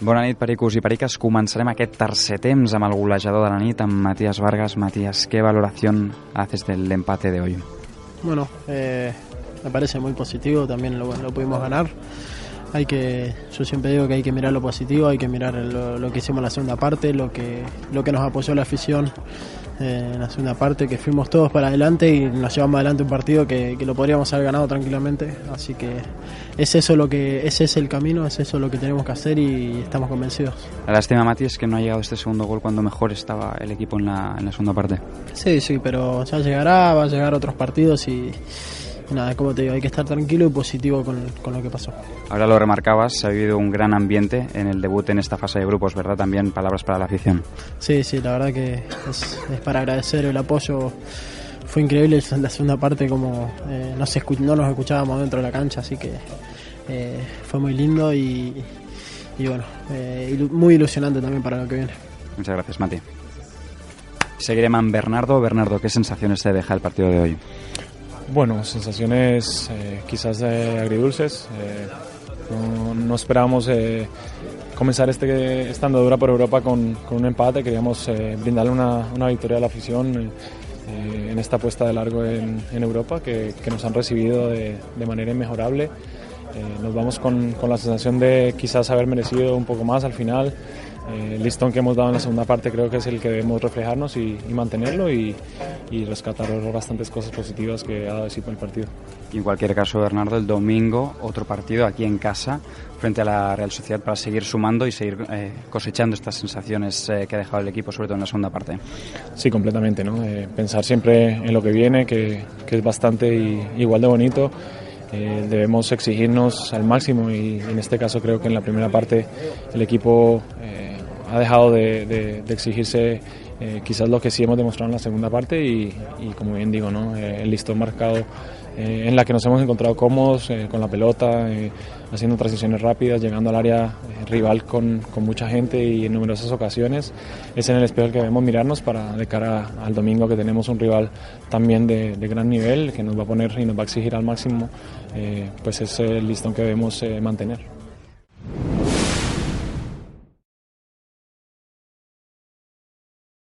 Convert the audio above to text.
Bona nit, pericos i periques. Començarem aquest tercer temps amb el golejador de la nit, amb Matías Vargas. Matías, ¿qué valoración haces del empate de hoy? Bueno, me parece muy positivo, también lo pudimos ganar. Yo siempre digo que hay que mirar lo positivo, hay que mirar lo que hicimos en la segunda parte, lo que nos apoyó la afición en la segunda parte, que fuimos todos para adelante y nos llevamos adelante un partido que lo podríamos haber ganado tranquilamente. Así que ese es el camino, es eso lo que tenemos que hacer y estamos convencidos. La lástima, Mati, es que no ha llegado este segundo gol cuando mejor estaba el equipo en la segunda parte. Sí, pero ya llegará, va a llegar otros partidos y nada, como te digo, hay que estar tranquilo y positivo con lo que pasó. Ahora lo remarcabas, se ha vivido un gran ambiente en el debut en esta fase de grupos, ¿verdad? También palabras para la afición. Sí, la verdad que es para agradecer el apoyo. Fue increíble en la segunda parte, como no nos escuchábamos dentro de la cancha, así que fue muy lindo y bueno, muy ilusionante también para lo que viene. Muchas gracias, Mati. Seguiremos amb Bernardo. Bernardo, ¿qué sensaciones te deja el partido de hoy? Bueno, sensaciones quizás agridulces. No esperábamos comenzar esta andadura por Europa con un empate. Queríamos brindarle una victoria a la afición en esta puesta de largo en Europa, que nos han recibido de manera inmejorable. Nos vamos con la sensación de quizás haber merecido un poco más al final. El listón que hemos dado en la segunda parte creo que es el que debemos reflejarnos y mantenerlo y rescatar bastantes cosas positivas que ha dado el partido. Y en cualquier caso, Bernardo, el domingo otro partido aquí en casa frente a la Real Sociedad para seguir sumando y seguir cosechando estas sensaciones que ha dejado el equipo, sobre todo en la segunda parte. Sí, completamente, ¿no? Pensar siempre en lo que viene, que es bastante igual de bonito. Debemos exigirnos al máximo y en este caso creo que en la primera parte el equipo ha dejado de exigirse quizás lo que sí hemos demostrado en la segunda parte y como bien digo, ¿no? El listón marcado en la que nos hemos encontrado cómodos con la pelota, haciendo transiciones rápidas, llegando al área rival con mucha gente y en numerosas ocasiones. Es en el espejo que debemos mirarnos para de cara al domingo, que tenemos un rival también de gran nivel que nos va a poner y nos va a exigir al máximo, pues es el listón que debemos mantener.